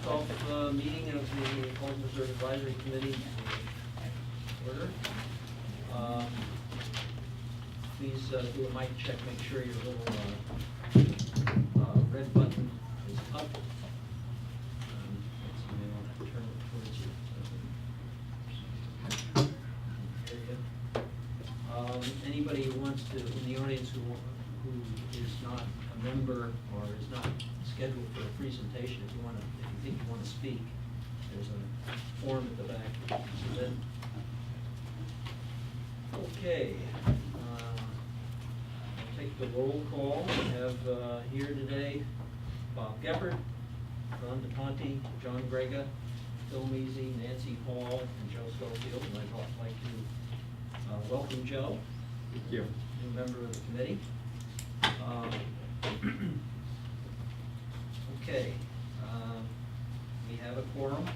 12th meeting of the Pelican Reserve Advisory Committee in order. Please do a mic check, make sure your little red button is up. So you may want to turn it towards you. There you go. Anybody who wants to, in the audience who is not a member or is not scheduled for a presentation, if you think you want to speak, there's a form at the back that you can submit. Okay. I'll take the roll call. We have here today Bob Geppert, Ron DePonte, John Grega, Phil Measy, Nancy Hall, and Joe Schofield. And I'd like to welcome Joe. Thank you. New member of the committee. Okay, we have a quorum.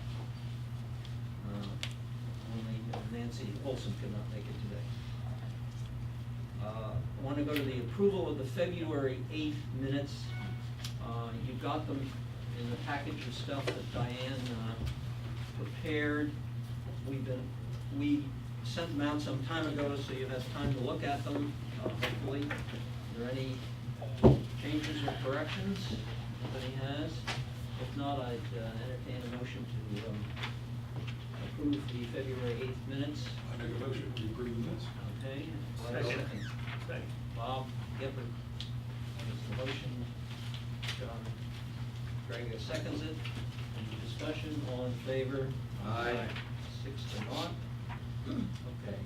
Only Nancy Olson could not make it today. I want to go to the approval of the February 8th minutes. You got them in the package of stuff that Diane prepared. We sent them out some time ago, so you have time to look at them, hopefully. Are there any changes or corrections anybody has? If not, I'd entertain a motion to approve the February 8th minutes. I make a motion to approve the minutes. Okay. Second. Bob Geppert makes the motion. John Grega seconds it. Any discussion? All in favor? Aye. 6-0. Okay.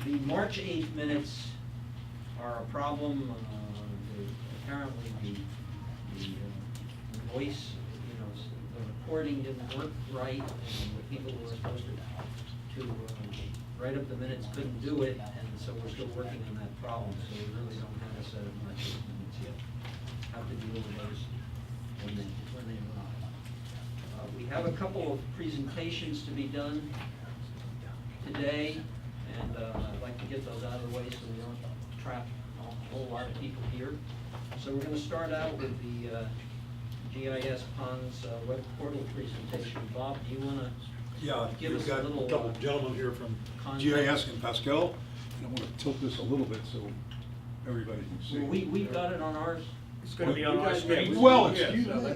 The March 8th minutes are a problem. Apparently the voice, the recording didn't work right, and the people who were supposed to write up the minutes couldn't do it, and so we're still working on that problem. So we really don't have a set of March 8th minutes yet. Have to deal with those when they arrive. We have a couple of presentations to be done today, and I'd like to get those out of the way so we don't trap a whole lot of people here. So we're going to start out with the GIS Ponds web portal presentation. Bob, do you want to give us a little We've got a couple of gentlemen here from context? GIS and Pascal, and I want to tilt this a little bit so everybody can see. Well, we've got it on ours. It's going to be on our screen. Well, excuse me.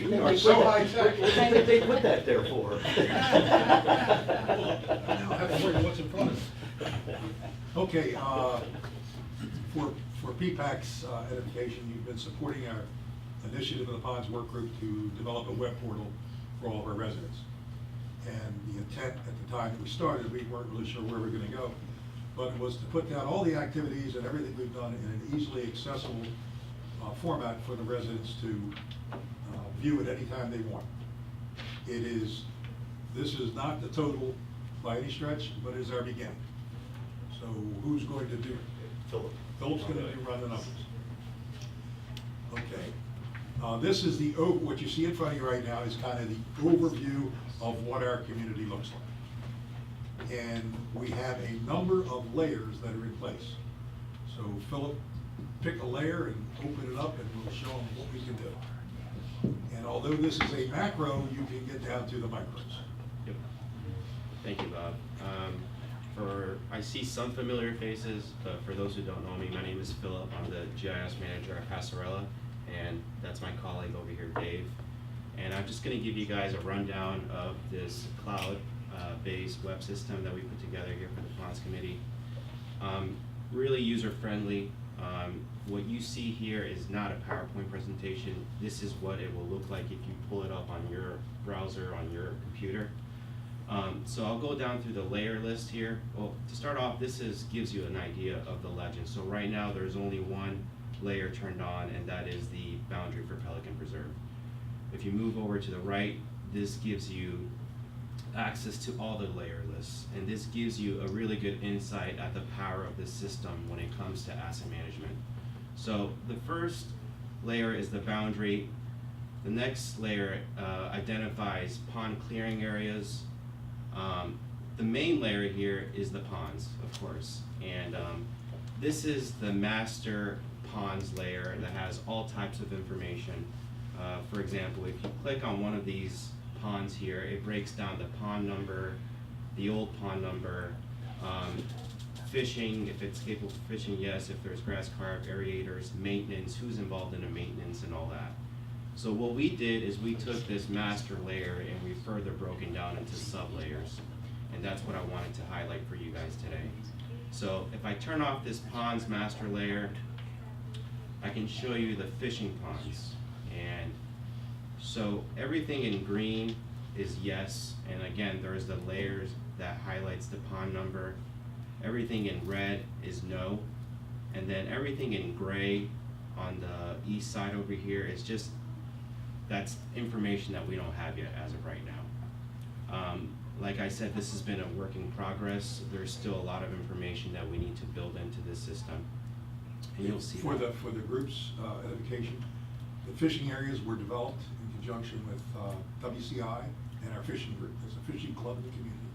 We are so high tech. What kind did they put that there for? Now I have to worry what's in front of me. Okay, for PPAC's edification, you've been supporting our initiative of the Ponds Work Group to develop a web portal for all of our residents. And the intent at the time that we started, we weren't really sure where we were going to go, but it was to put down all the activities and everything we've done in an easily accessible format for the residents to view at any time they want. This is not the total by any stretch, but it is our beginning. So who's going to do it? Philip. Philip's going to run the numbers. Okay. This is what you see in front of you right now is kind of the overview of what our community looks like. And we have a number of layers that are in place. So Philip, pick a layer and open it up and we'll show them what we can do. And although this is a macro, you can get down to the micros. Yep. Thank you, Bob. I see some familiar faces, but for those who don't know me, my name is Philip. I'm the GIS manager at Passarella, and that's my colleague over here, Dave. And I'm just going to give you guys a rundown of this cloud-based web system that we put together here for the Ponds Committee. Really user-friendly. What you see here is not a PowerPoint presentation. This is what it will look like if you pull it up on your browser, on your computer. So I'll go down through the layer list here. Well, to start off, this gives you an idea of the legend. So right now there's only one layer turned on, and that is the boundary for Pelican Preserve. If you move over to the right, this gives you access to all the layer lists, and this gives you a really good insight at the power of this system when it comes to asset management. So the first layer is the boundary. The next layer identifies pond clearing areas. The main layer here is the ponds, of course, and this is the master ponds layer that has all types of information. For example, if you click on one of these ponds here, it breaks down the pond number, the old pond number, fishing, if it's capable of fishing, yes, if there's grass carp, aerators, maintenance, who's involved in the maintenance and all that. So what we did is we took this master layer and we further broken down into sub-layers. And that's what I wanted to highlight for you guys today. So if I turn off this ponds master layer, I can show you the fishing ponds. And so everything in green is yes, and again, there's the layers that highlights the pond number. Everything in red is no, and then everything in gray on the east side over here is just, that's information that we don't have yet as of right now. Like I said, this has been a work in progress. There's still a lot of information that we need to build into this system, and you'll see For that. the group's edification, the fishing areas were developed in conjunction with WCI and our fishing group. There's a fishing club in the community,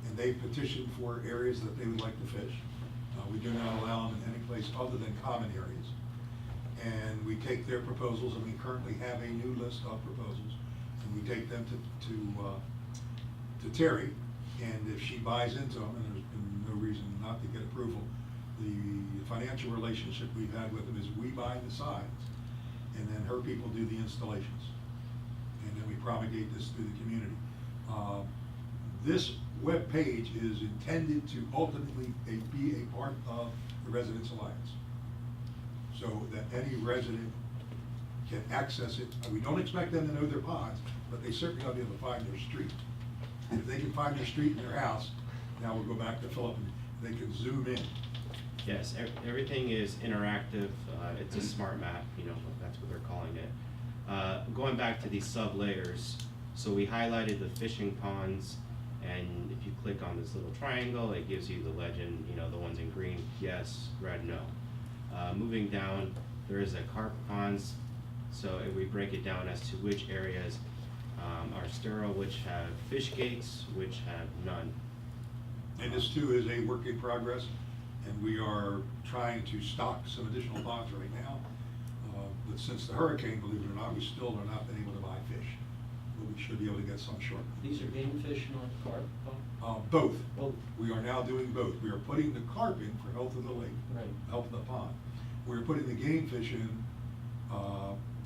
and they petitioned for areas that they would like to fish. We do not allow them in any place other than common areas. And we take their proposals, and we currently have a new list of proposals, and we take them to Terry, and if she buys into them, and there's been no reason not to get approval, the financial relationship we've had with them is we buy the signs, and then her people do the installations, and then we promulgate this through the community. This web page is intended to ultimately be a part of the Residents Alliance, so that any resident can access it. We don't expect them to know their ponds, but they certainly ought to be able to find their street. And if they can find their street in their house, now we'll go back to Philip, and they can zoom in. Yes, everything is interactive. It's a smart map, you know, that's what they're calling it. Going back to these sub-layers, so we highlighted the fishing ponds, and if you click on this little triangle, it gives you the legend, you know, the ones in green, yes, red, no. Moving down, there is a carp ponds, so if we break it down as to which areas are sterile, which have fish gates, which have none. And this too is a work in progress, and we are trying to stock some additional ponds right now. But since the hurricane, believe it or not, we still have not been able to buy fish. But we should be able to get some shortly. These are game fish, not carp? Both. Both. We are now doing both. We are putting the carp in for health of the lake, Right. health of the pond. We're putting the game fish in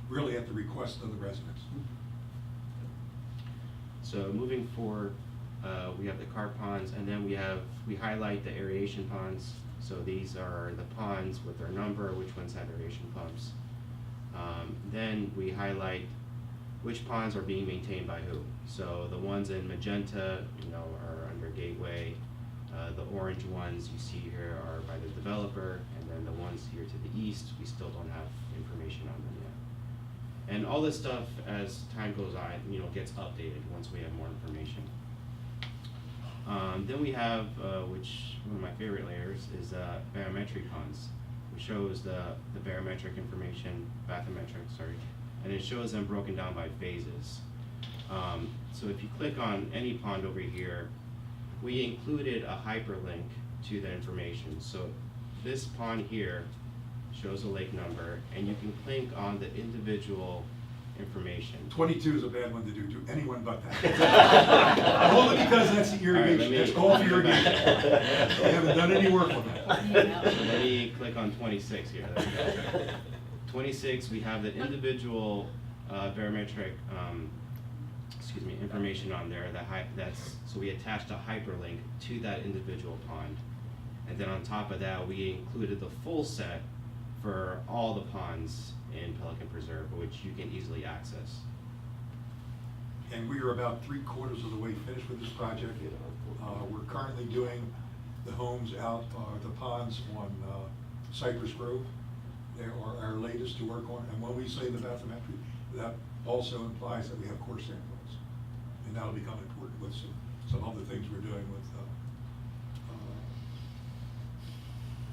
really at the request of the residents. So moving forward, we have the carp ponds, and then we highlight the aeration ponds. So these are the ponds with their number, which ones have aeration pumps. Then we highlight which ponds are being maintained by who. So the ones in magenta, you know, are under Gateway. The orange ones you see here are by the developer, and then the ones here to the east, we still don't have information on them yet. And all this stuff, as time goes on, you know, gets updated once we have more information. Then we have, which one of my favorite layers is barometric ponds, which shows the barometric information, bathymetric, sorry, and it shows them broken down by phases. So if you click on any pond over here, we included a hyperlink to the information. So this pond here shows a lake number, and you can click on the individual information. 22 is a bad one to do anyone but that. Only because that's the irrigation, that's called for irrigation. We haven't done any work on that. So let me click on 26 here. There we go. 26, we have the individual barometric information on there. So we attached a hyperlink to that individual pond. And then on top of that, we included the full set for all the ponds in Pelican Preserve, which you can easily access. And we are about 3/4 of the way finished with this project. We're currently doing the homes out, the ponds on Cypress Grove. They are our latest to work on. And when we say the bathymetry, that also implies that we have core samples. And that'll become important with some other things we're doing with,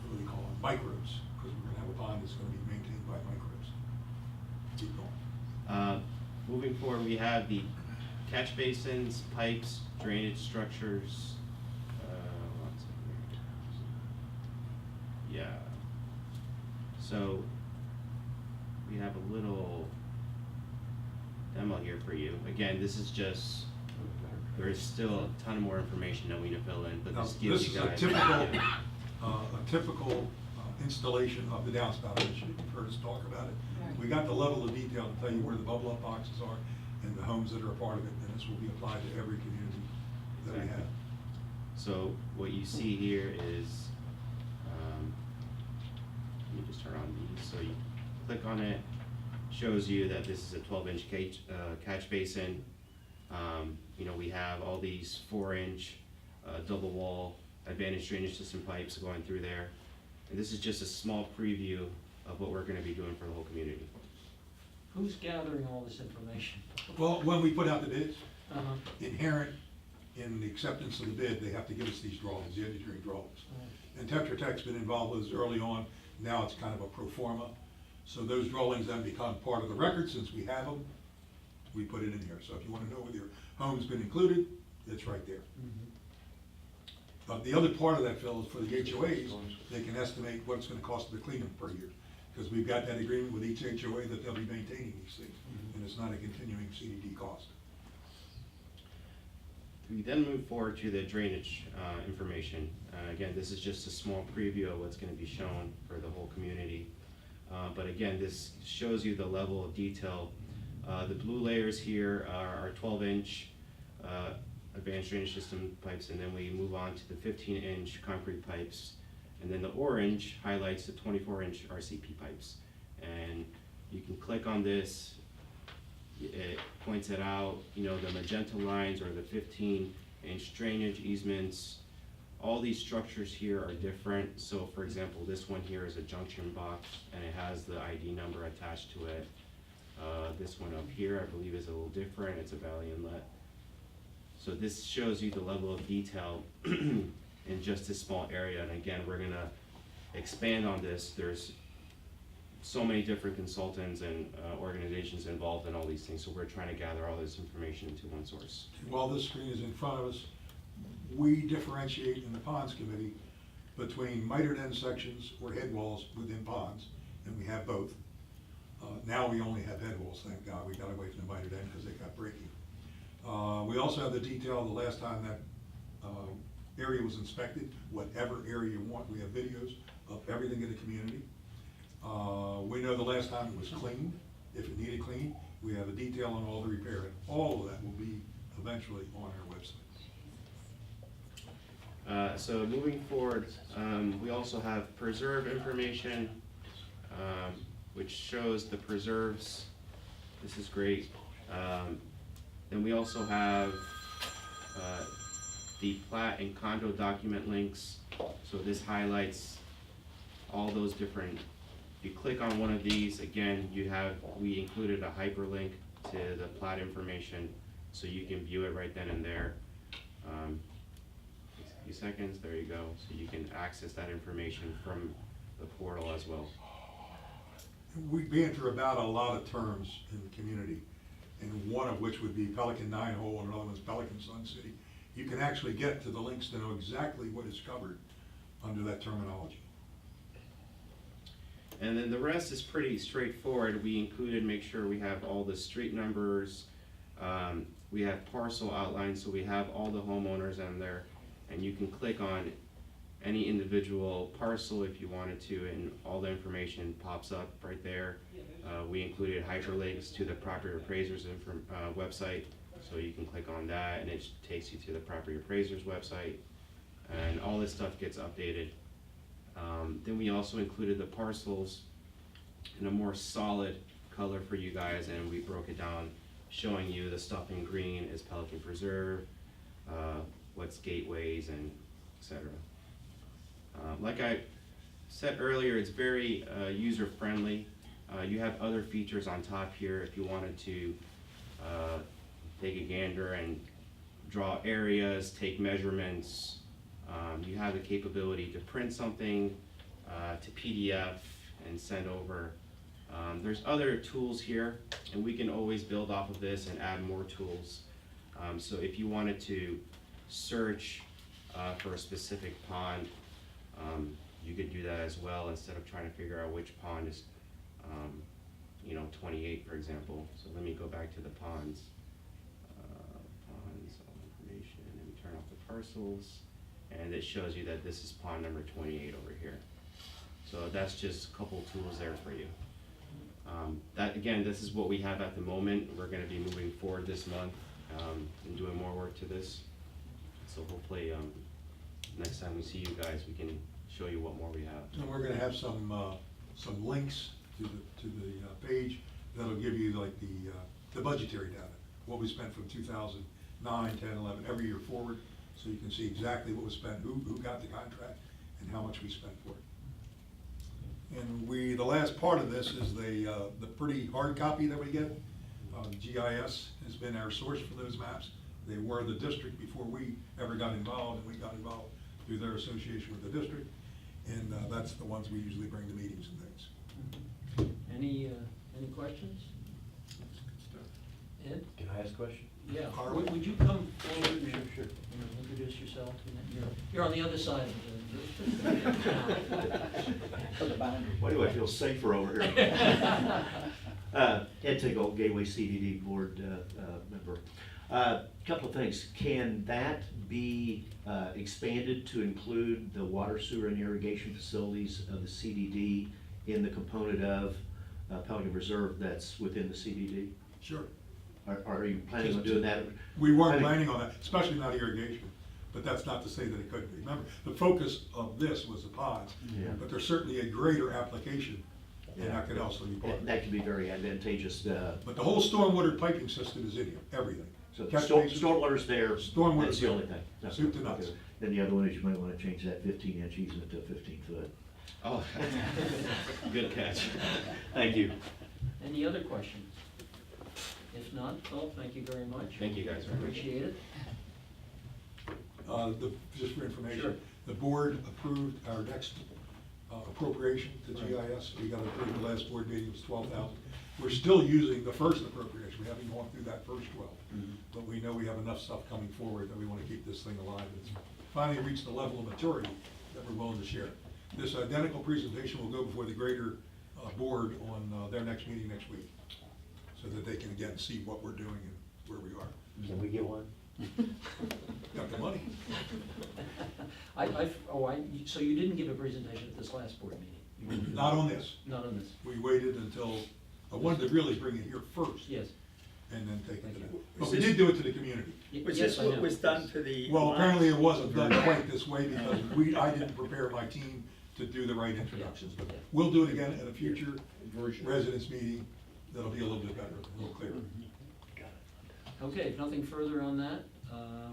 what do we call them, microbes, because we're going to have a pond that's going to be maintained by microbes. Keep going. Moving forward, we have the catch basins, pipes, drainage structures. One second here. Yeah. So we have a little demo here for you. Again, this is just, there is still a ton more information that we need to fill in, but Now, this gives you guys. This is a typical installation of the downspout initiative. You've heard us talk about it. We got the level of detail to tell you where the bubble up boxes are and the homes that are a part of it, and this will be applied to every community that we have. So what you see here is, let me just turn on these. So you click on it, shows you that this is a 12-inch catch basin. You know, we have all these 4-inch double wall advantage drainage system pipes going through there. And this is just a small preview of what we're gonna be doing for the whole community. Who's gathering all this information? Well, when we put out the bids, Uh-huh. inherent in the acceptance of the bid, they have to give us these drawings, the engineering drawings. And Tetra Tech's been involved with us early on. Now it's kind of a pro forma. So those drawings then become part of the record. Since we have them, we put it in here. So if you want to know whether your home's been included, it's right there. The other part of that, Phil, is for the HOAs, they can estimate what it's going to cost them to clean them per year. Because we've got that agreement with each HOA that they'll be maintaining these things. And it's not a continuing CDD cost. We then move forward to the drainage information. Again, this is just a small preview of what's going to be shown for the whole community. But again, this shows you the level of detail. The blue layers here are 12-inch advanced drainage system pipes, and then we move on to the 15-inch concrete pipes. And then the orange highlights the 24-inch RCP pipes. And you can click on this. It points it out, you know, the magenta lines or the 15-inch drainage easements. All these structures here are different. So for example, this one here is a junction box and it has the ID number attached to it. This one up here, I believe, is a little different. It's a valley inlet. So this shows you the level of detail in just this small area. And again, we're gonna expand on this. There's so many different consultants and organizations involved in all these things, so we're trying to gather all this information into one source. While this screen is in front of us, we differentiate in the ponds committee between mitered end sections or head walls within ponds, and we have both. Now we only have head walls, thank God. We got away from the mitered end because they got breaking. We also have the detail the last time that area was inspected, whatever area you want. We have videos of everything in the community. We know the last time it was cleaned, if it needed clean. We have a detail on all the repair, and all of that will be eventually on our website. So moving forward, we also have preserve information, which shows the preserves. This is great. Then we also have the plat and condo document links. So this highlights all those different. If you click on one of these, again, we included a hyperlink to the plat information, so you can view it right then and there. Takes a few seconds, there you go. So you can access that information from the portal as well. We banter about a lot of terms in the community, and one of which would be Pelican 9-hole, and another one's Pelican Sun City. You can actually get to the links to know exactly what is covered under that terminology. And then the rest is pretty straightforward. We included, make sure we have all the street numbers. We have parcel outlines, so we have all the homeowners on there. And you can click on any individual parcel if you wanted to, and all the information pops up right there. We included hyperlinks to the property appraiser's website, so you can click on that and it takes you to the property appraiser's website. And all this stuff gets updated. Then we also included the parcels in a more solid color for you guys, and we broke it down showing you the stuff in green is Pelican Preserve, what's gateways, and etc. Like I said earlier, it's very user-friendly. You have other features on top here if you wanted to take a gander and draw areas, take measurements. You have the capability to print something to PDF and send over. There's other tools here, and we can always build off of this and add more tools. So if you wanted to search for a specific pond, you could do that as well instead of trying to figure out which pond is you know, 28, for example. So let me go back to the ponds. Ponds, all information, and we turn off the parcels, and it shows you that this is pond number 28 over here. So that's just a couple tools there for you. That, again, this is what we have at the moment. We're gonna be moving forward this month, and doing more work to this. So hopefully, next time we see you guys, we can show you what more we have. And we're gonna have some links to the page that'll give you like the budgetary data, what we spent from 2009, 10, 11, every year forward, so you can see exactly what was spent, who got the contract, and how much we spent for it. And the last part of this is the pretty hard copy that we get. GIS has been our source for those maps. They were the district before we ever got involved, and we got involved through their association with the district. And that's the ones we usually bring to meetings and things. Any questions? Ed? Can I ask a question? Yeah, Carl? would you come forward and, Sure. introduce yourself? You're on the other side of Why do I feel safer over here? Ed Tickle, Gateway CDD Board member. Couple of things. Can that be expanded to include the water, sewer, and irrigation facilities of the CDD in the component of Pelican Reserve that's within the CDD? Sure. Are you planning on doing that? We weren't planning on that, especially not irrigation, but that's not to say that it couldn't be. Remember, the focus of this was the ponds, Yeah. but there's certainly a greater application, and that could also be part of That it. could be very advantageous. But the whole stormwater piping system is in here, everything. So Catch storm, basins, stormwater's there, Stormwater's that's the there. only thing. No, Soup to nuts. okay. Then the other one is you might wanna change that 15-inch easement to 15-foot. Oh, good catch. Thank you. Any other questions? If not, Phil, thank you very much. Thank you guys very much. Appreciate it. Just for information, Sure. the board approved our next appropriation to GIS. We got approved the last board meeting, it was 12,000. We're still using the first appropriation, we haven't gone through that first 12. But we know we have enough stuff coming forward that we want to keep this thing alive. It's finally reached the level of maturity that we're willing to share. This identical presentation will go before the greater board on their next meeting next week, so that they can again see what we're doing and where we are. Can we get one? Got the money? So you didn't give a presentation at this last board meeting? You didn't do Not that? on this. Not on this? We waited until, I wanted to really bring it here first. Yes. And then take it to them. Was But we this- did do it to the community. Was Yes, this I what know. was done to the? Well, apparently it wasn't done quite this way because I didn't prepare my team to do the right introductions. But we'll do it again at a future residents meeting that'll be a little bit better, a little clearer. Okay, if nothing further on that.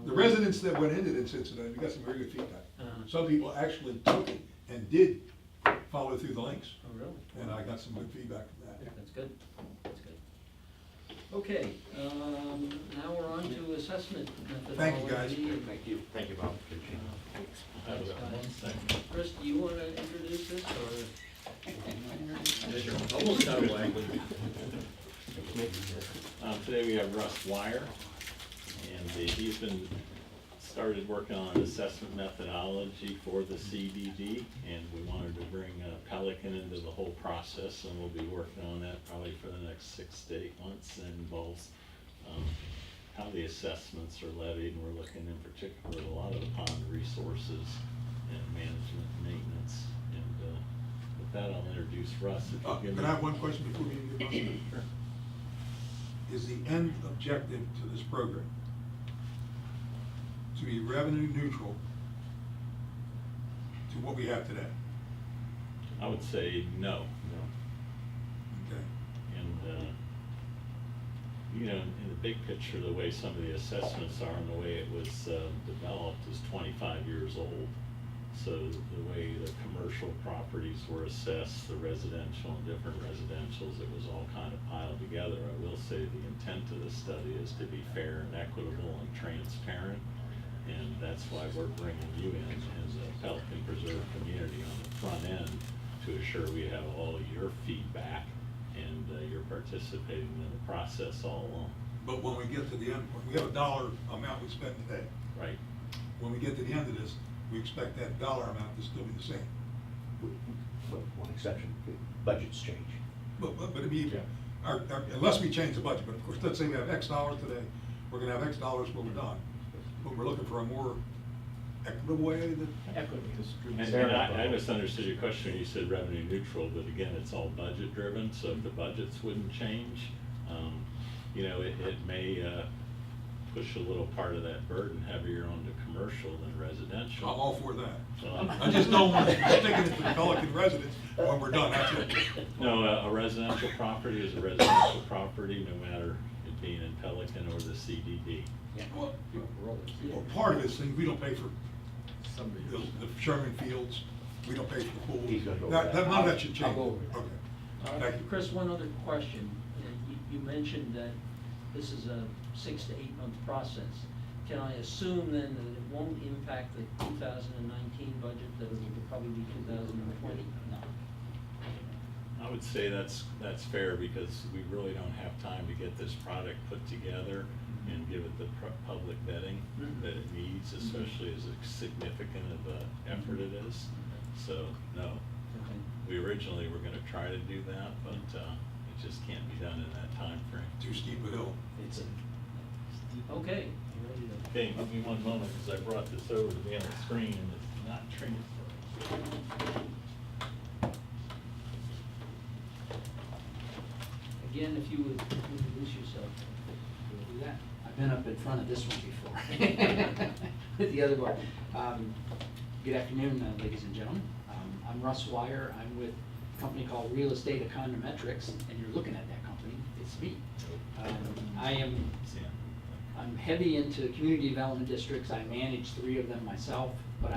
The residents that went into this incident, we got some very good feedback. Uh-huh. Some people actually took it and did follow through the links. Oh, really? And I got some good feedback from that. That's good, that's good. Okay, now we're on to assessment methodology. Thank you, guys. Thank you. Thank you, Bob. Thanks, guys. Chris, do you want to introduce this, or? Almost out of way. Today we have Russ Wire, and he's started working on assessment methodology for the CDD, and we wanted to bring Pelican into the whole process, and we'll be working on that probably for the next 6 to 8 months, and involves how the assessments are levied, and we're looking in particular at a lot of the pond resources and management and maintenance. And with that, I'll introduce Russ. If you give Can me- I have one question before we get on? Sure. Is the end objective to this program to be revenue neutral to what we have today? I would say no. Okay. And, you know, in the big picture, the way some of the assessments are and the way it was developed is 25 years old. So the way the commercial properties were assessed, the residential and different residentials, it was all kind of piled together. I will say the intent of the study is to be fair and equitable and transparent. And that's why we're bringing you in as a Pelican Preserve community on the front end to assure we have all of your feedback and you're participating in the process all along. But when we get to the end, we have a dollar amount we spend today. Right. When we get to the end of this, we expect that dollar amount to still be the same. With one exception, budgets change. But it'd be, unless we change the budget, but of course, let's say we have X dollars today, we're gonna have X dollars when we're done. But we're looking for a more equitable way that. And I misunderstood your question when you said revenue neutral, but again, it's all budget driven, so if the budgets wouldn't change, you know, it may push a little part of that burden heavier onto commercial than residential. I'm all for that. So I just don't want to stick it into the Pelican residents when we're done, that's it. No, a residential property is a residential property, no matter it being in Pelican or the CDD. Well, part of this thing, we don't pay for the Sherman Fields, we don't pay for the pool. He's gonna go over None that. of that should change. I'll go over it. Okay. Thank you. Chris, one other question. You mentioned that this is a 6 to 8 month process. Can I assume then that it won't impact the 2019 budget, that it will probably be 2020? No. I would say that's fair because we really don't have time to get this product put together and give it the public vetting that it needs, especially as significant of an effort it is. So, no. Okay. We originally were gonna try to do that, but it just can't be done in that time frame. Too steep a hill. It's a, okay. You ready to- Okay, give me one moment, because I brought this over to be on the screen and it's not transferring. Again, if you would introduce yourself. Do that. I've been up in front of this one before with the other board. Good afternoon, ladies and gentlemen. I'm Russ Wire. I'm with a company called Real Estate Econometrics, and you're looking at that company. It's me. I'm heavy into community development districts. I manage 3 of them myself, but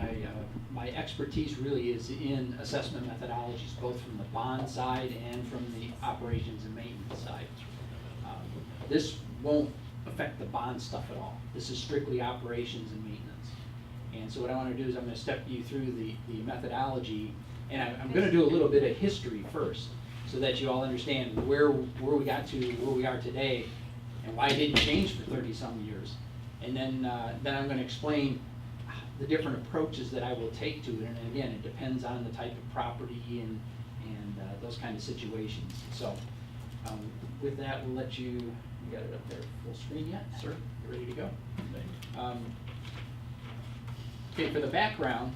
my expertise really is in assessment methodologies, both from the bond side and from the operations and maintenance side. This won't affect the bond stuff at all. This is strictly operations and maintenance. And so what I want to do is I'm going to step you through the methodology, and I'm going to do a little bit of history first, so that you all understand where we got to, where we are today, and why it didn't change for 30-some years. And then I'm going to explain the different approaches that I will take to it. And again, it depends on the type of property and those kind of situations. So with that, we'll let you got it up there full screen yet? Sir, you ready to go? Okay, for the background,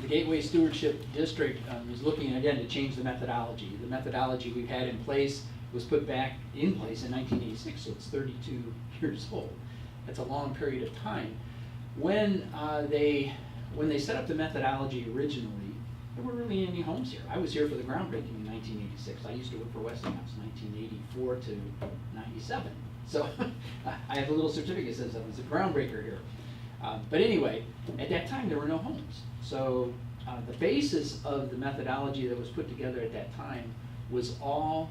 the Gateway Stewardship District is looking again to change the methodology. The methodology we've had in place was put back in place in 1986, so it's 32 years old. That's a long period of time. When they set up the methodology originally, there weren't really any homes here. I was here for the groundbreaking in 1986. I used to work for Westinghouse 1984 to 97. So I have a little certificate that says I was a groundbreaker here. But anyway, at that time there were no homes. So the basis of the methodology that was put together at that time was all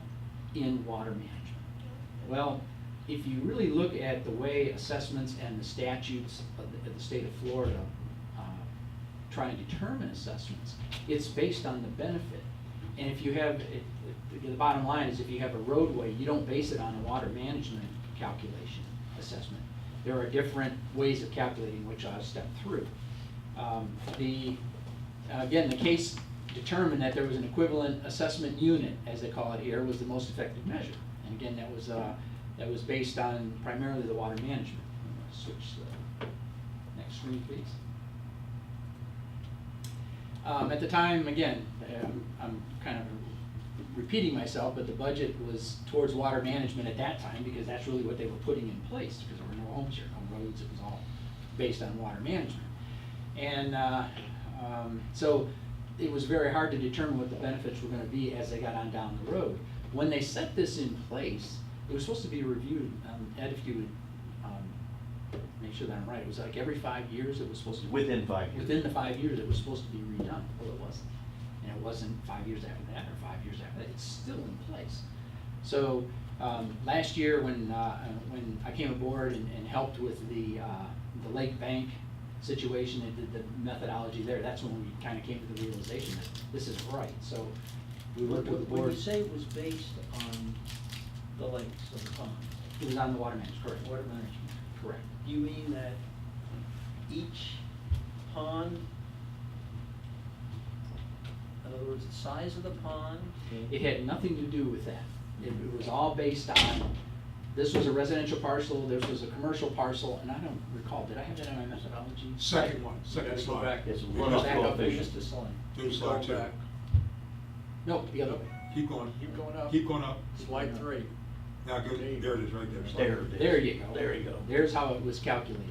in water management. Well, if you really look at the way assessments and the statutes of the state of Florida try and determine assessments, it's based on the benefit. And if you have, the bottom line is if you have a roadway, you don't base it on a water management calculation assessment. There are different ways of calculating, which I'll step through. Again, the case determined that there was an equivalent assessment unit, as they call it here, was the most effective measure. And again, that was based on primarily the water management. I'm going to switch the next screen, please. At the time, again, I'm kind of repeating myself, but the budget was towards water management at that time because that's really what they were putting in place, because there were no homes here, no roads. It was all based on water management. And so it was very hard to determine what the benefits were going to be as they got on down the road. When they set this in place, it was supposed to be reviewed. Ed, if you would make sure that I'm right, it was like every 5 years it was supposed to be. Within 5 years. Within the 5 years it was supposed to be redone. Well, it wasn't. And it wasn't 5 years after that or 5 years after that. It's still in place. So last year when I came aboard and helped with the lake bank situation and did the methodology there, that's when we kind of came to the realization that this is right. So we worked with the board. When you say it was based on the lakes or the pond? It was on the water management, correct. Water management. Correct. Do you mean that each pond, in In other words, the size of the pond. It had nothing to do with that. It was all based on, this was a residential parcel, this was a commercial parcel, and I don't recall, did I have that in my methodology? Second one, second Gotta go slide. back. It's We one missed- off Back up, coefficient. Just a slide. Do slide Go two. back. No, the other way. Keep going. Keep going up. Keep going up. Slide 3. Now, go, there it is, right there. Slide There three. it is. There you go. There you go. There's how it was calculated.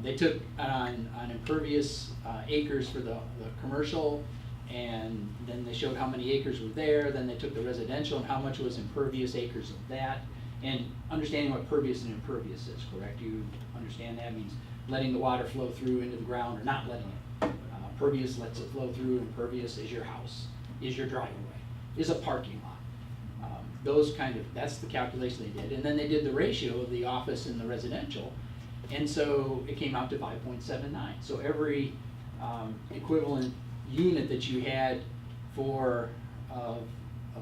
They took on impervious acres for the commercial, and then they showed how many acres were there, then they took the residential and how much was impervious acres of that. And understanding what pervious and impervious is, correct? You understand that means letting the water flow through into the ground or not letting it. Pervious lets it flow through, impervious is your house, is your driveway, is a parking lot. Those kind of, that's the calculation they did. And then they did the ratio of the office and the residential. And so it came out to 5.79. So every equivalent unit that you had for of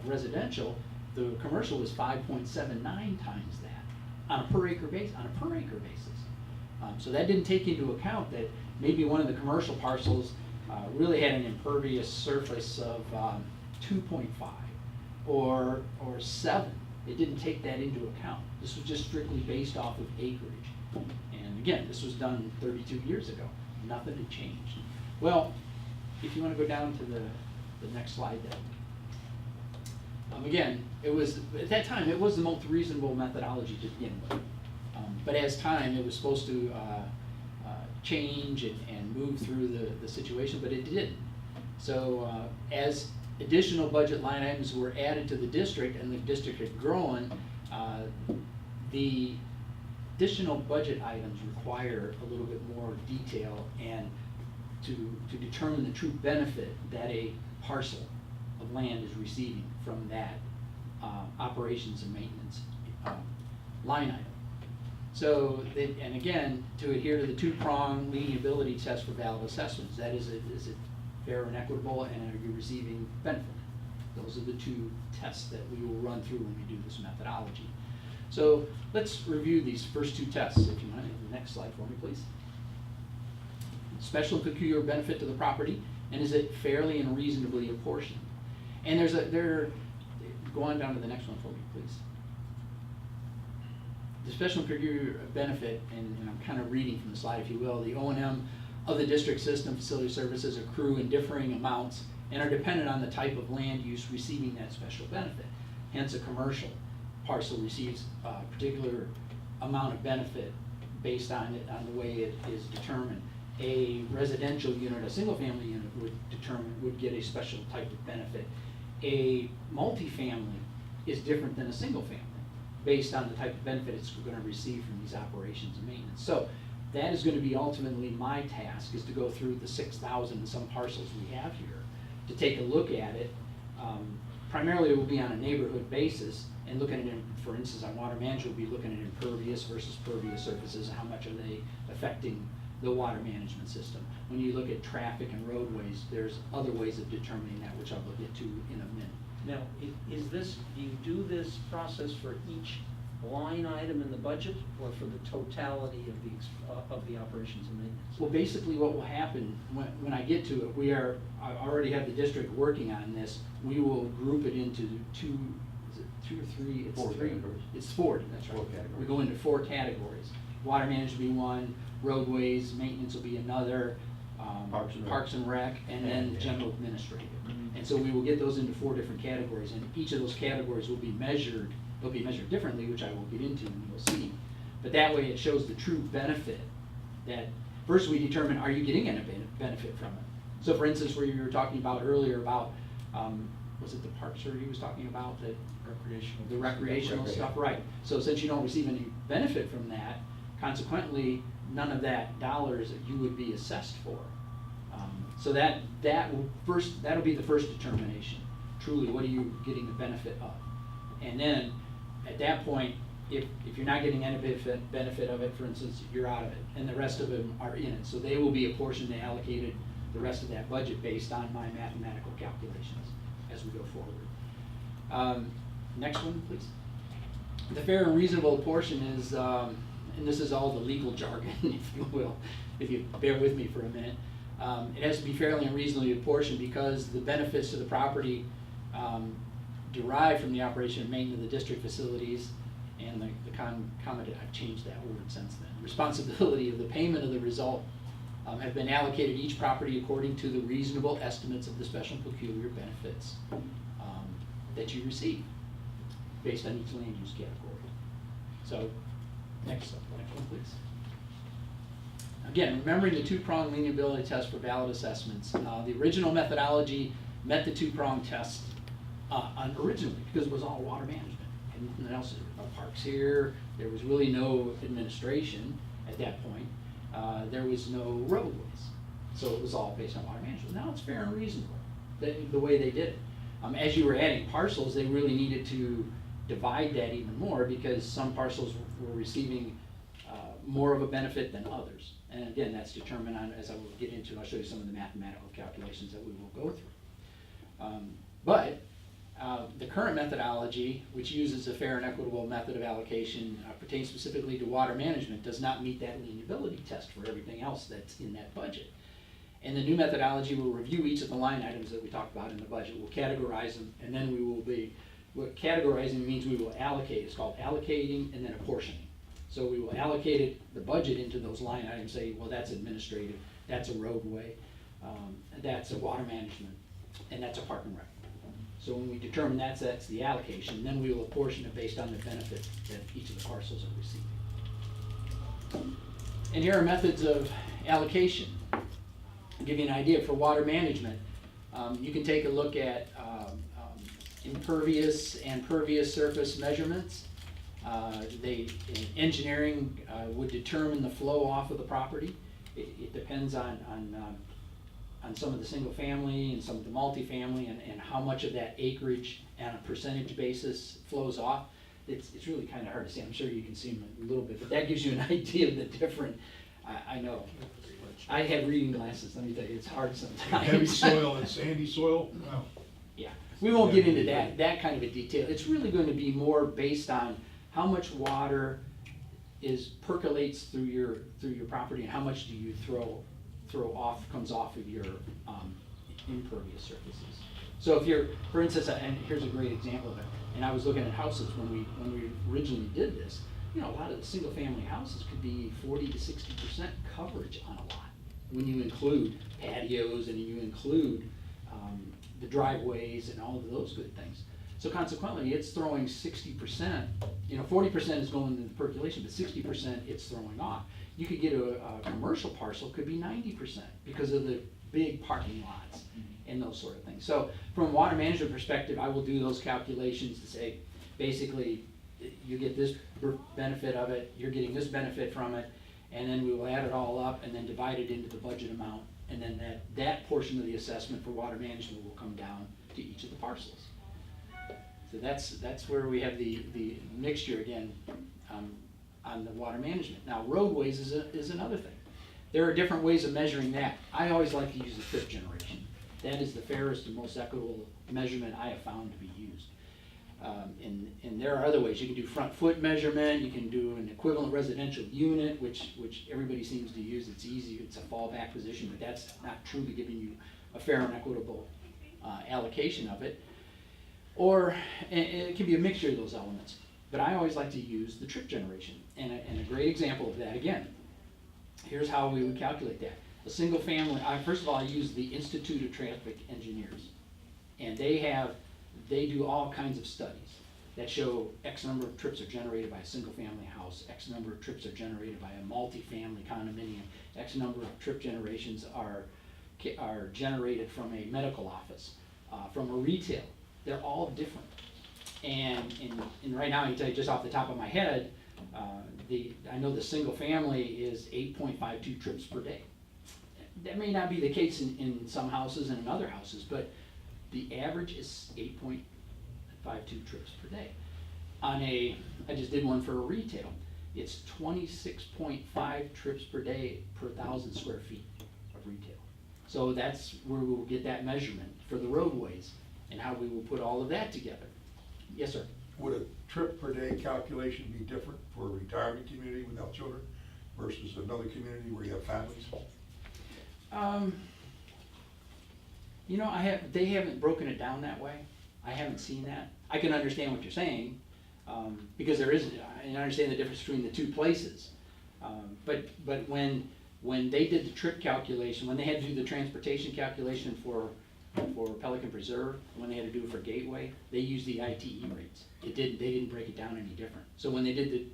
residential, the commercial was 5.79 times that on a per acre basis. So that didn't take into account that maybe one of the commercial parcels really had an impervious surface of 2.5 or 7. It didn't take that into account. This was just strictly based off of acreage. And again, this was done 32 years ago. Nothing had changed. Well, if you want to go down to the next slide then. Again, it was, at that time, it was the most reasonable methodology to begin with. But as time, it was supposed to change and move through the situation, but it didn't. So as additional budget line items were added to the district and the district had grown, the additional budget items require a little bit more detail and to determine the true benefit that a parcel of land is receiving from that operations and maintenance line item. So, and again, to adhere to the two-prong lineability test for valid assessments, that is it fair and equitable, and are you receiving benefit? Those are the two tests that we will run through when we do this methodology. So let's review these first two tests, if you mind. The next slide for me, please. Special and peculiar benefit to the property, and is it fairly and reasonably apportioned? And go on down to the next one for me, please. The special and peculiar benefit, and I'm kind of reading from the slide, if you will, the O&M of the district system facility services accrue in differing amounts and are dependent on the type of land use receiving that special benefit. Hence, a commercial parcel receives a particular amount of benefit based on the way it is determined. A residential unit, a single-family unit would get a special type of benefit. A multifamily is different than a single family based on the type of benefit it's going to receive from these operations and maintenance. So that is going to be ultimately my task, is to go through the 6,000 and some parcels we have here to take a look at it. Primarily it will be on a neighborhood basis and looking at it, for instance, on water management, we'll be looking at impervious versus pervious surfaces, and how much are they affecting the water management system. When you look at traffic and roadways, there's other ways of determining that, which I'll get to in a minute. Now, do you do this process for each line item in the budget, or for the totality of the operations and maintenance? Well, basically what will happen, when I get to it, I already have the district working on this. We will group it into two or three? It's Four three. categories. It's four, that's right. Four categories. We go into 4 categories. Water management will be one, roadways, maintenance will be another, Parks and Rec, and then general administrative. And so we will get those into 4 different categories, and each of those categories will be measured. They'll be measured differently, which I will get into and you'll see. But that way it shows the true benefit, that first we determine, are you getting any benefit from it? So for instance, where you were talking about earlier about, was it the parks or he was talking about that? The recreational stuff, right. So since you don't receive any benefit from that, consequently, none of that dollars that you would be assessed for. So that'll be the first determination. Truly, what are you getting the benefit of? And then, at that point, if you're not getting any benefit of it, for instance, you're out of it, and the rest of them are in it. So they will be apportioned and allocated the rest of that budget based on my mathematical calculations as we go forward. Next one, please. The fair and reasonable portion is, and this is all the legal jargon, if you will, if you bear with me for a minute. It has to be fairly and reasonably apportioned because the benefits to the property derived from the operation and maintenance of the district facilities and the comment, I've changed that word since then, responsibility of the payment of the result have been allocated each property according to the reasonable estimates of the special and peculiar benefits that you receive based on each land use category. So, next one, please. Again, remembering the two-pronged lineability test for valid assessments. The original methodology met the two-pronged test originally because it was all water management. And nothing else, parks here, there was really no administration at that point. There was no roadways. So it was all based on water management. Now it's fair and reasonable, the way they did it. As you were adding parcels, they really needed to divide that even more because some parcels were receiving more of a benefit than others. And again, that's determined on, as I will get into, I'll show you some of the mathematical calculations that we will go through. But the current methodology, which uses a fair and equitable method of allocation, pertains specifically to water management, does not meet that lineability test for everything else that's in that budget. And the new methodology will review each of the line items that we talked about in the budget. We'll categorize them, and then we will be, what categorizing means we will allocate. It's called allocating and then apportioning. So we will allocate it, the budget into those line items, say, well, that's administrative, that's a roadway, that's a water management, and that's a park and rec. So when we determine that's the allocation, then we will apportion it based on the benefit that each of the parcels are receiving. And here are methods of allocation. I'll give you an idea for water management. You can take a look at impervious and pervious surface measurements. Engineering would determine the flow off of the property. It depends on some of the single family and some of the multifamily and how much of that acreage on a percentage basis flows off. It's really kind of hard to see. I'm sure you can see them a little bit, but that gives you an idea of the different, I know. I have reading glasses, let me tell you, it's hard sometimes. Heavy soil and sandy soil, wow. Yeah, we won't get into that kind of a detail. It's really going to be more based on how much water percolates through your property and how much do you comes off of your impervious surfaces. So if you're, for instance, and here's a great example of it, and I was looking at houses when we originally did this, you know, a lot of the single family houses could be 40 to 60% coverage on a lot when you include patios and you include the driveways and all of those good things. So consequently, it's throwing 60%, you know, 40% is going into the percolation, but 60% it's throwing off. You could get a commercial parcel, could be 90% because of the big parking lots and those sort of things. So from a water management perspective, I will do those calculations to say, basically, you get this benefit of it, you're getting this benefit from it, and then we will add it all up and then divide it into the budget amount, and then that portion of the assessment for water management will come down to each of the parcels. So that's where we have the mixture again on the water management. Now roadways is another thing. There are different ways of measuring that. I always like to use the trip generation. That is the fairest and most equitable measurement I have found to be used. And there are other ways. You can do front foot measurement, you can do an equivalent residential unit, which everybody seems to use. It's easy, it's a fallback position, but that's not truly giving you a fair and equitable allocation of it. Or it can be a mixture of those elements. But I always like to use the trip generation. And a great example of that, again, here's how we would calculate that. A single family, first of all, I use the Institute of Traffic Engineers. And they do all kinds of studies that show X number of trips are generated by a single family house, X number of trips are generated by a multi-family condominium, X number of trip generations are generated from a medical office, from a retail. They're all different. And right now, I can tell you just off the top of my head, I know the single family is 8.52 trips per day. That may not be the case in some houses and in other houses, but the average is 8.52 trips per day. I just did one for a retail. It's 26.5 trips per day per 1,000 square feet of retail. So that's where we'll get that measurement for the roadways and how we will put all of that together. Yes, sir. Would a trip per day calculation be different for a retirement community without children versus another community where you have families? You know, they haven't broken it down that way. I haven't seen that. I can understand what you're saying, because there is, I understand the difference between the two places. But when they did the trip calculation, when they had to do the transportation calculation for Pelican Preserve, when they had to do it for Gateway, they used the ITE rates. They didn't break it down any different. So when they did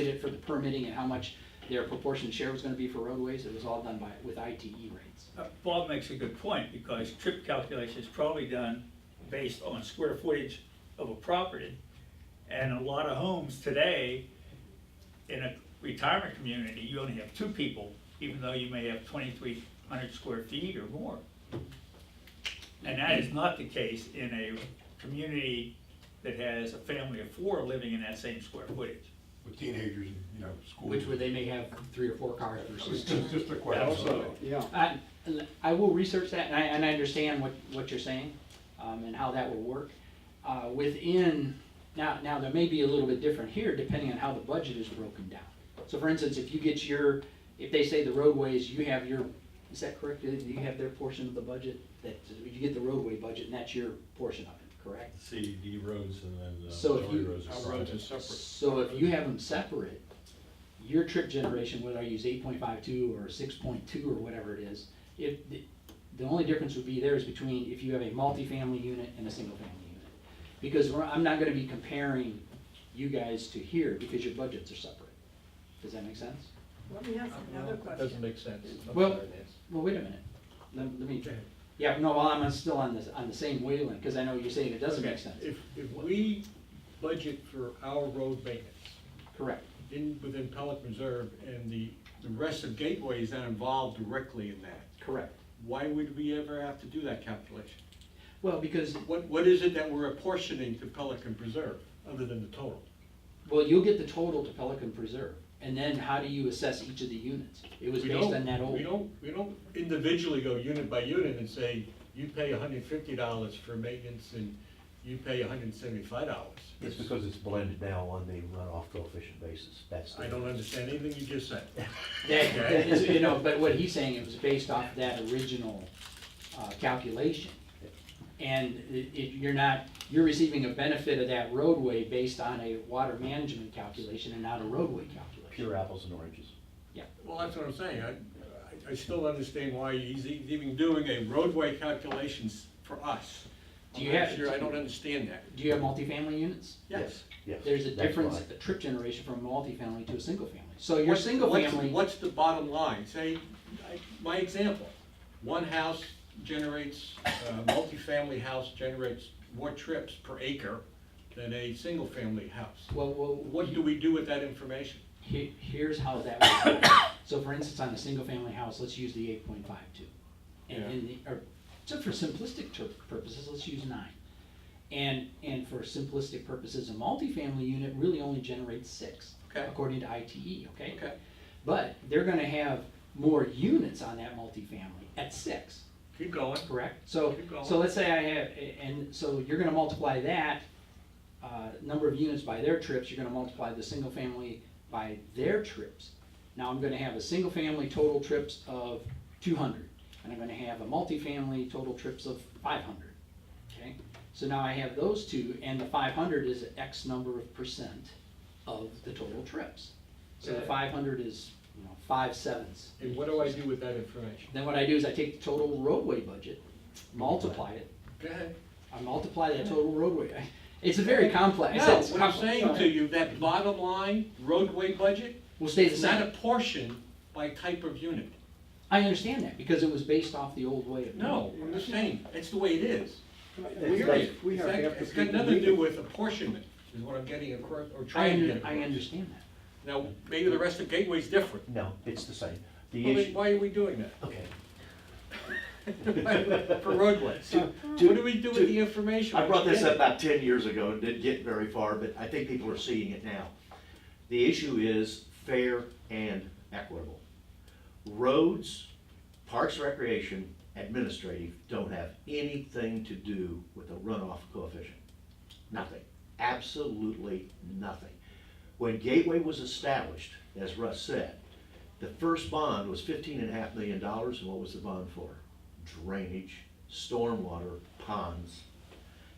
it for the permitting and how much their proportion share was gonna be for roadways, it was all done with ITE rates. Bob makes a good point, because trip calculation is probably done based on square footage of a property. And a lot of homes today, in a retirement community, you only have 2 people, even though you may have 2,300 square feet or more. And that is not the case in a community that has a family of 4 living in that same square footage. With teenagers, and, school. Which where they may have 3 or 4 cars versus It's 2. just a question. Yeah. I will research that, and I understand what you're saying, and how that will work. Now there may be a little bit different here, depending on how the budget is broken down. So for instance, if they say the roadways, you have is that correct? You have their portion of the budget, that you get the roadway budget, and that's your portion of it, correct? CED roads and then So if Joey you- roads. Our roads are separate. So if you have them separate, your trip generation, whether I use 8.52 or 6.2 or whatever it is, the only difference would be there is between if you have a multifamily unit and a single-family unit. Because I'm not gonna be comparing you guys to here, because your budgets are separate. Does that make sense? Let me ask another question. Doesn't make sense. I'm Well- sorry, Nancy. Well, wait a minute. Let me, yeah, no, well, I'm still on the same wavelength, because I know you're saying it doesn't make Okay, sense. If we budget for our road maintenance Correct. within Pelican Reserve, and the rest of Gateway is not involved directly in that, Correct. why would we ever have to do that calculation? Well, because, What is it that we're apportioning to Pelican Preserve, other than the total? well, you'll get the total to Pelican Preserve, and then how do you assess each of the units? It was We based don't- on that old. We don't individually go unit by unit and say, you pay $150 for maintenance and you pay $175. It's because it's blended now on the runoff coefficient basis, that's. the- I don't understand anything you just said. That is, but what he's saying, it was based off that original calculation. And you're receiving a benefit of that roadway based on a water management calculation and not a roadway calculation. Pure apples and oranges. Yeah. Well, that's what I'm saying. I still understand why he's even doing a roadway calculations for us. Do you I'm not have- sure, I don't understand that. Do you have multifamily units? Yes. Yes. There's a that's difference, why. a trip generation from a multifamily to a single family. So your What's- single family. What's the bottom line? Say, my example, one house generates, multifamily house generates more trips per acre than a single-family house. Well, What do we do with that information? Here's how that would work. So for instance, on a single-family house, let's use the 8.52. So for simplistic purposes, let's use 9. And for simplistic purposes, a multifamily unit really only generates 6, Okay. according to ITE, okay? Okay. But they're gonna have more units on that multifamily at 6, Keep going. correct? So, Keep going. so let's say I have, and so you're gonna multiply that number of units by their trips, you're gonna multiply the single family by their trips. Now I'm gonna have a single family total trips of 200, and I'm gonna have a multifamily total trips of 500, okay? So now I have those two, and the 500 is X number of percent of the total trips. So the Okay. 500 is, 5/7. And what do I do with that information? Then what I do is I take the total roadway budget, multiply it, Go ahead. I multiply that total roadway. It's a very complex. No, it's what I'm complex. saying to you, that bottom line roadway budget Will stay the is not same. apportioned by type of unit. I understand that, because it was based off the old way of doing it. No, I'm just saying, it's the way it is. It's Period. like- It's got nothing to do with apportionment, is what I'm getting across, or trying to get across. I understand that. Now, maybe the rest of Gateway's different. No, it's the same. The Well, then issue, why are we doing that? okay. For roadways. What do we do with the information? I brought this up about 10 years ago and didn't get very far, but I think people are seeing it now. The issue is fair and equitable. Roads, Parks and Recreation, administrative don't have anything to do with the runoff coefficient. Nothing, absolutely nothing. When Gateway was established, as Russ said, The first bond was $15.5 million, and what was the bond for? Drainage, stormwater, ponds.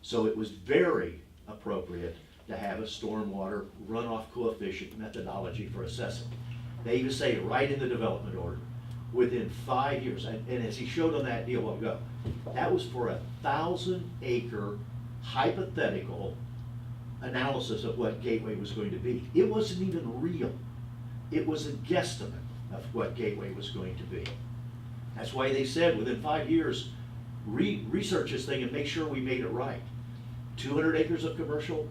So it was very appropriate to have a stormwater runoff coefficient methodology for assessing. They even say it right in the development order, within 5 years, and as he showed on that deal a while ago, that was for 1,000-acre hypothetical analysis of what Gateway was going to be. It wasn't even real. It was a guesstimate of what Gateway was going to be. That's why they said within 5 years, research this thing and make sure we made it right. 200 acres of commercial,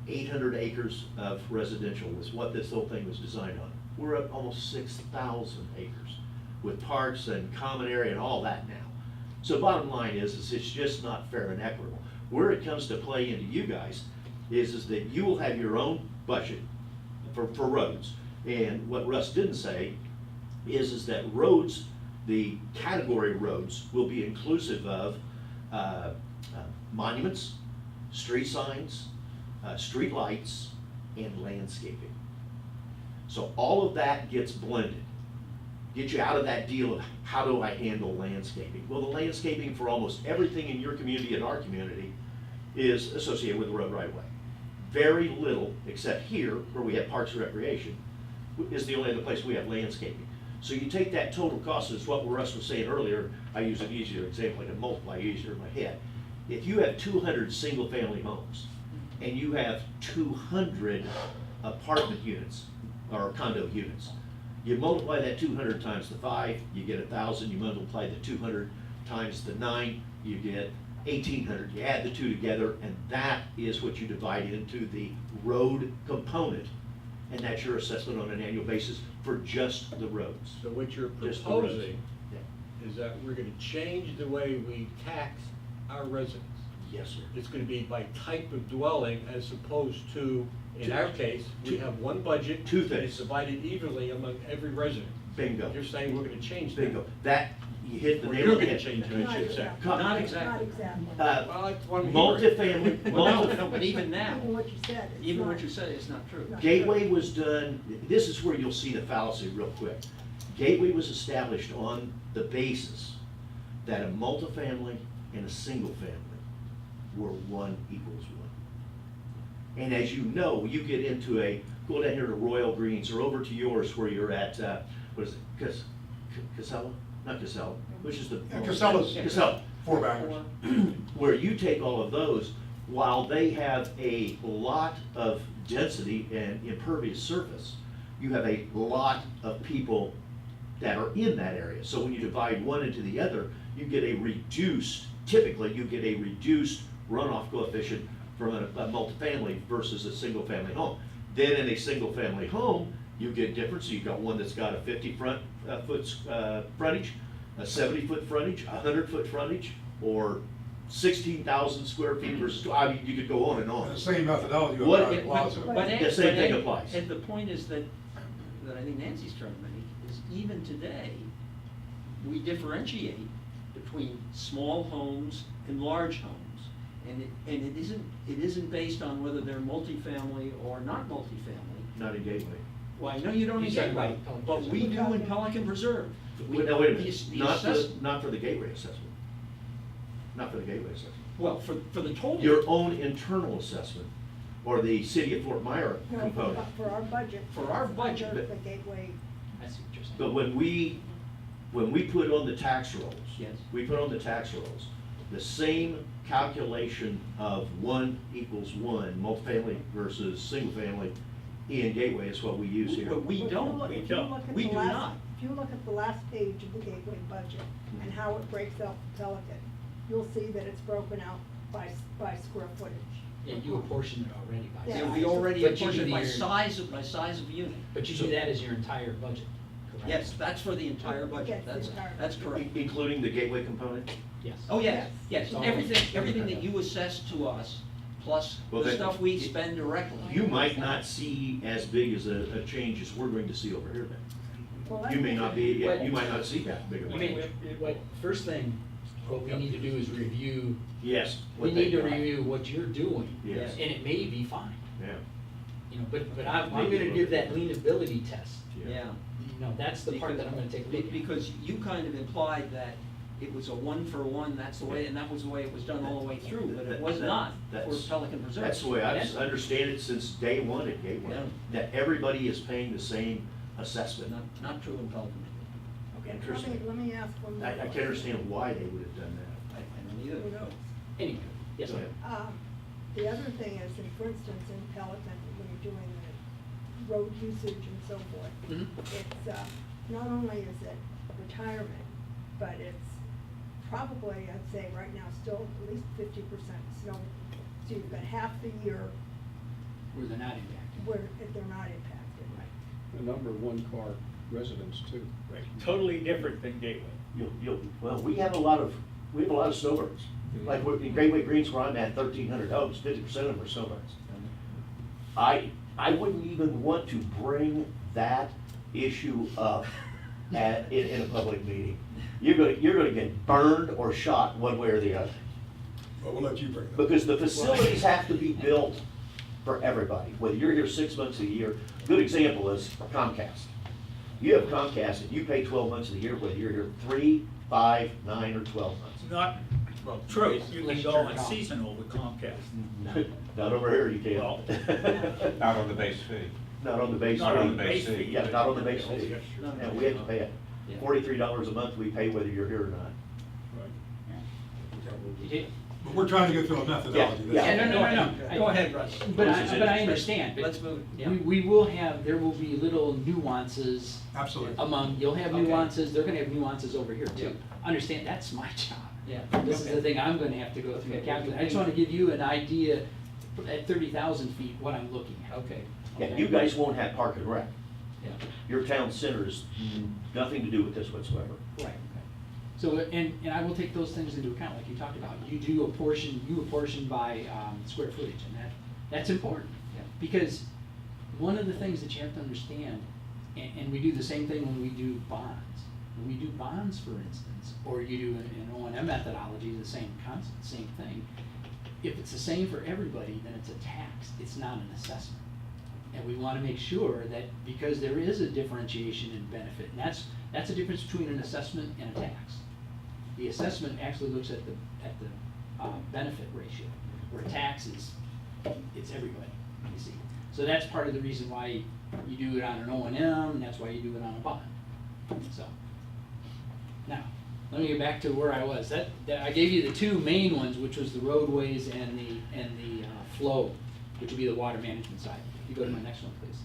800 acres of residential was what this whole thing was designed on. We're at almost 6,000 acres with parks and common area and all that now. So bottom line is it's just not fair and equitable. Where it comes to play into you guys is that you will have your own budget for roads. And what Russ didn't say is that roads, the category roads, will be inclusive of monuments, street signs, street lights, and landscaping. So all of that gets blended. Get you out of that deal of how do I handle landscaping? Well, the landscaping for almost everything in your community and our community is associated with the road right away. Very little, except here, where we have parks and recreation, is the only other place we have landscaping. So you take that total cost, as what Russ was saying earlier, I use an easier example, I can multiply easier in my head. If you have 200 single-family homes, and you have 200 apartment units, or condo units, you multiply that 200 times the 5, you get 1,000, you multiply the 200 times the 9, you get 1,800, you add the two together, and that is what you divide into the road component. And that's your assessment on an annual basis for just the roads. So what you're Just the roads. proposing is that we're gonna change the way we tax our residents. Yes, sir. It's gonna be by type of dwelling as opposed to, in our case, we have one budget. Two and things. It's divided evenly among every resident. Bingo. You're saying we're gonna change that. Bingo. That, you hit the Or nail you're on the gonna head. change it, I should say. Not exactly. Not exactly. Well, that's what I'm hearing. Multifamily, Well, no, but even now, Even what you said. it's even not. what you said is not true. Not Gateway was done, this is where you'll see the fallacy real quick. Gateway was established on the basis that a multifamily and a single family were 1 equals 1. And as you know, you get into go down here to Royal Greens or over to yours where you're at, what is it, Casella? Not Casella, which is the. Yeah, Casella's. Casella. 4 bangers. Where you take all of those, while they have a lot of density and impervious surface, you have a lot of people that are in that area. So when you divide one into the other, you get a reduced, typically you get a reduced runoff coefficient from a multifamily versus a single family home. Then in a single family home, you get different. So you've got one that's got a 50 foot frontage, a 70-foot frontage, a 100-foot frontage, or 16,000 square feet versus, I mean, you could go on and And on. the same methodology What- applies. Plaza. The same thing applies. And the point is that I think Nancy's trying to make, is even today, we differentiate between small homes and large homes. And it isn't based on whether they're multifamily or not multifamily. Not in Gateway. Well, I know you don't in He's talking Gateway, about but we do in Pelican Preserve. Wait, no, wait a minute, The not assess- for the Gateway assessment. Not for the Gateway assessment. Well, for the total. Your own internal assessment, or the city of Fort Myer No, component. for our budget. For our budget. Under the Gateway, I see what you're saying. But when we put on the tax rolls. Yes. We put on the tax rolls, the same calculation of 1 equals 1, multifamily versus single family in Gateway is what we use here. But we if you don't. look- if you don't. look at We the do last- not. If you look at the last page of the Gateway budget and how it breaks out the Pelican, you'll see that it's broken out by square footage. Yeah, you apportioned it already by. Yeah. Yeah, we already But you apportioned do by your- size of unit. But you do that as your entire budget, correct? Yes, that's for the entire budget, Yes, the that's, entire that's budget. correct. Including the Gateway component? Yes. Oh, yes, Yes. yes, everything that you assess to us, plus Well, the then, stuff we spend directly. You might not see as big as a change as we're going to see over here then. Well, You may not be, But- you might not see that big of I a mean, change. first thing, what we need to do is review, Yes. we what need to they've got. review what you're doing. Yes. And it may be fine. Yeah. You know, but I'm gonna do that leanability test. Yeah. You know, that's the part that I'm gonna take a look at. Because you kind of implied that it was a one-for-one, that's the way, and that was the way it was done all the way through, but it was not for That's- Pelican Reserve. That's the way I understand it since day one at Gateway, Yeah. that everybody is paying the same assessment. Not true in Pelican. Okay, Interesting. let me ask one more. I can't understand why they would have done that. I don't either. Who knows? Anyway, yes, Go ma'am. ahead. The other thing is, and for instance, in Pelican, when you're doing the road usage and so forth, Mhm. it's, not only is it retirement, but it's probably, I'd say right now, still at least 50% snow. So you've got half the year Where they're not impacted. where they're not impacted. Right. A number of one-car residents too. Right, totally different than Gateway. Well, we have a lot of snowbirds. Like in Gateway Greens where I'm at, 1,300 homes, 50% of them are snowbirds. I wouldn't even want to bring that issue up in a public meeting. You're gonna get burned or shot one way or the other. But we'll let you bring it up. Because the facilities have to be built for everybody, whether you're here 6 months a year. Good example is Comcast. You have Comcast and you pay 12 months of the year, whether you're here 3, 5, 9, or 12 months. Not, well, true, you can go on seasonal with Comcast. Not over here, you Well- can't. Not on the base fee. Not on the base fee. Not on the base fee. Yeah, not on the base fee. No, no. And we have to pay it. Yeah. $43 a month we pay whether you're here or not. You did- But we're trying to get through a methodology. Yeah, Yeah, no. Go ahead, Russ. But This is I interesting. understand. but Let's move, yeah. We will have, there will be little nuances Absolutely. among, you'll have Okay. nuances, they're gonna have nuances over here too. Yeah. Understand, that's my job. Yeah. This is Okay. the thing I'm gonna have to go through and Okay. calculate. I just wanna give you an idea at 30,000 feet, what I'm looking at. Okay. Yeah, you guys won't have Park and Rec. Yeah. Your town center is nothing to do with this whatsoever. Right. So, and I will take those things into account, like you talked about. You apportion by square footage, and that's important. Yeah. Because one of the things that you have to understand, and we do the same thing when we do bonds. When we do bonds, for instance, or you do an O&M methodology, the same concept, same thing. If it's the same for everybody, then it's a tax, it's not an assessment. And we want to make sure that, because there is a differentiation in benefit, and that's the difference between an assessment and a tax. The assessment actually looks at the benefit ratio, where a tax is, it's everybody, you see. So that's part of the reason why you do it on an O&M, and that's why you do it on a bond. So, now, let me get back to where I was. That I gave you the two main ones, which was the roadways and the flow, which would be the water management side. If you go to my next one, please.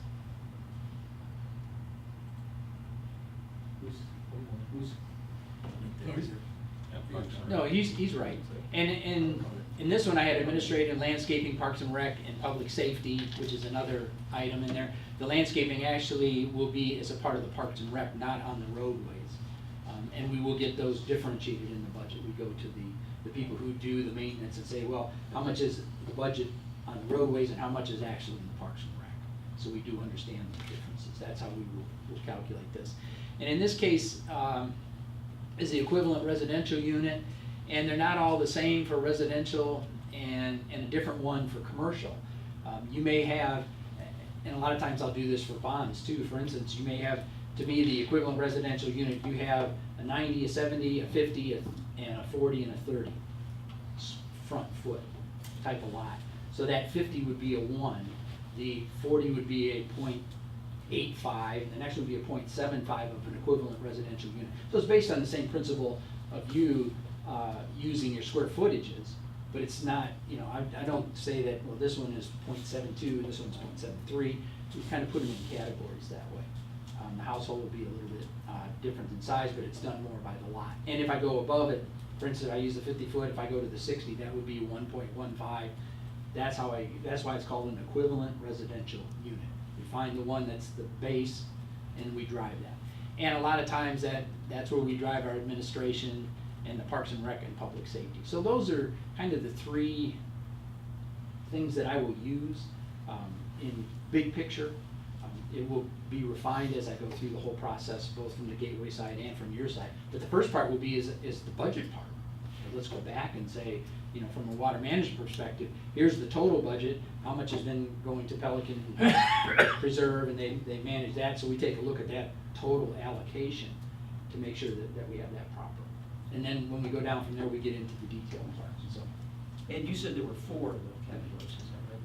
Who's? No, he's right. And in this one, I had administrative, landscaping, parks and rec, and public safety, which is another item in there. The landscaping actually will be as a part of the parks and rec, not on the roadways. And we will get those differentiated in the budget. We go to the people who do the maintenance and say, well, how much is the budget on the roadways and how much is actually in the parks and rec? So we do understand the differences. That's how we will calculate this. And in this case, is the equivalent residential unit, and they're not all the same for residential and a different one for commercial. You may have, and a lot of times I'll do this for bonds too, for instance, you may have, to me, the equivalent residential unit, you have a 90, a 70, a 50, and a 40, and a 30 front foot type of lot. So that 50 would be a 1, the 40 would be a 0.85, and actually would be a 0.75 of an equivalent residential unit. So it's based on the same principle of you using your square footages, but it's not, you know, I don't say that, well, this one is 0.72 and this one's 0.73. We kind of put them in categories that way. The household will be a little bit different in size, but it's done more by the lot. And if I go above it, for instance, I use the 50 foot, if I go to the 60, that would be 1.15. That's why it's called an equivalent residential unit. We find the one that's the base and we drive that. And a lot of times that's where we drive our administration and the parks and rec and public safety. So those are kind of the three things that I will use in big picture. It will be refined as I go through the whole process, both from the Gateway side and from your side. But the first part will be is the budget part. Let's go back and say, you know, from a water management perspective, here's the total budget, how much has been going to Pelican Preserve, and they manage that, so we take a look at that total allocation to make sure that we have that proper. And then when we go down from there, we get into the detail parts, so. And you said there were 4 of the categories, is that right?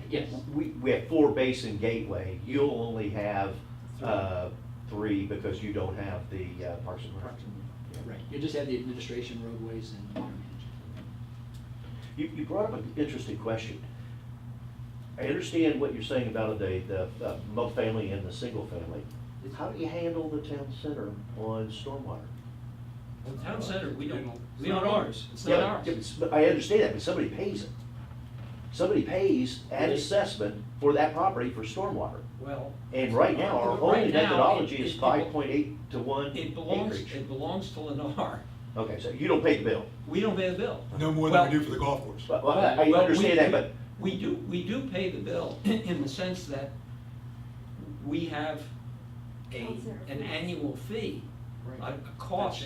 Yes. We have 4 base and gateway. You'll only have 3 because you don't have the Parks and Rec. Right, you just have the administration, roadways, and water management. You brought up an interesting question. I understand what you're saying about the multifamily and the single family. How do you handle the town center on stormwater? Well, town center, we don't It's not own. ours. It's Yeah, not ours. but I understand that, but somebody pays it. Somebody pays an assessment for that property for stormwater. Well. And right now, our Right only now, methodology it- is it- 5.8 to 1 It belongs, acreage. it belongs to Lennar. Okay, so you don't pay the bill. We don't pay the bill. No more Well, than we do for the golf course. Well, I Well, understand that, but We do pay the bill in the sense that we have an annual fee, a cost,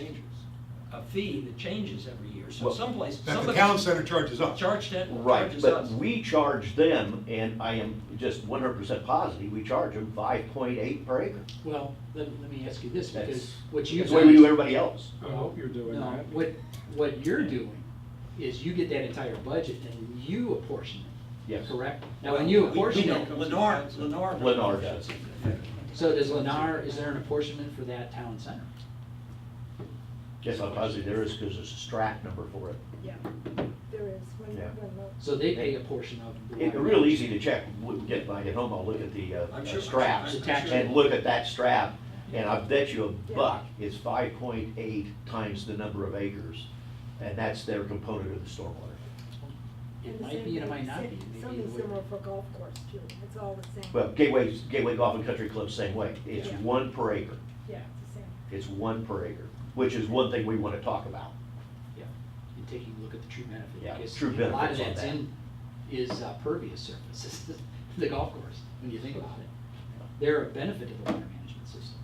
a fee that changes every year. So Well, someplace, That the somebody town center charges us. charges right, us. but we charge them, and I am just 100% positive, we charge them 5.8 per acre. Well, let me ask you this, because That's what you that's the way we do guys, everybody else. I hope you're doing no, that. what you're doing is you get that entire budget and you apportion it. Yes. Correct? Now, when you We apportion don't. it, Lennar does. so does Lennar, is there an apportionment for that town center? Yes, I'm positive there is, because there's a strat number for it. Yeah, there is, when, Yeah. So they pay a portion of the It's water. real easy to check. When I get home, I'll look at the I'm sure- straps I'm sure- and look at that strap, and I bet you a buck it's 5.8 times the number of acres, and that's their component of the stormwater. It might be and it might not be. Maybe it Something would- similar for golf course too, it's all the same. Well, Gateway Golf and Country Club, same way. It's Yeah. 1 per acre. Yeah, it's the same. It's 1 per acre, which is one thing we want to talk about. Yeah, and taking a look at the true benefit. Yeah, because true a lot of benefits on that's that. in, is pervious surfaces, the golf course, when you think about it. They're a benefit to the water management system,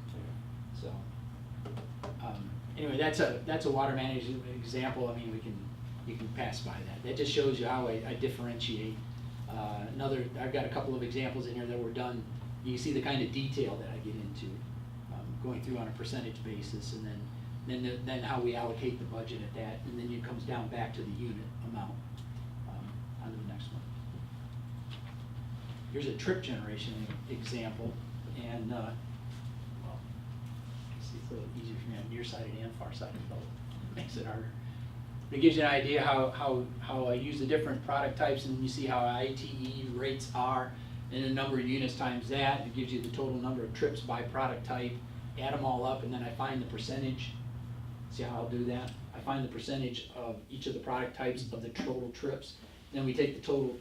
so. Anyway, that's a water management example, I mean, you can pass by that. That just shows you how I differentiate. I've got a couple of examples in here that were done, you see the kind of detail that I get into, going through on a percentage basis, and then how we allocate the budget at that, and then it comes down back to the unit amount, on to the next one. Here's a trip generation example, and, well, see, it's a little easier for me on nearsighted and farsighted, both, makes it harder. It gives you an idea how I use the different product types, and you see how ITE rates are, and the number of units times that, it gives you the total number of trips by product type, add them all up, and then I find the percentage. See how I'll do that? I find the percentage of each of the product types of the total trips, then we take the total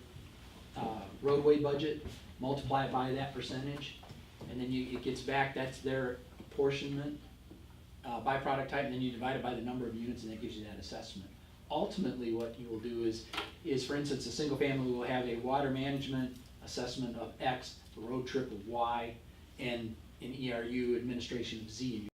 roadway budget, multiply it by that percentage, and then it gets back, that's their apportionment by product type, and then you divide it by the number of units, and that gives you that assessment. Ultimately, what you will do is for instance, a single family will have a water management assessment of X, a road trip of Y, and an ERU administration of Z, and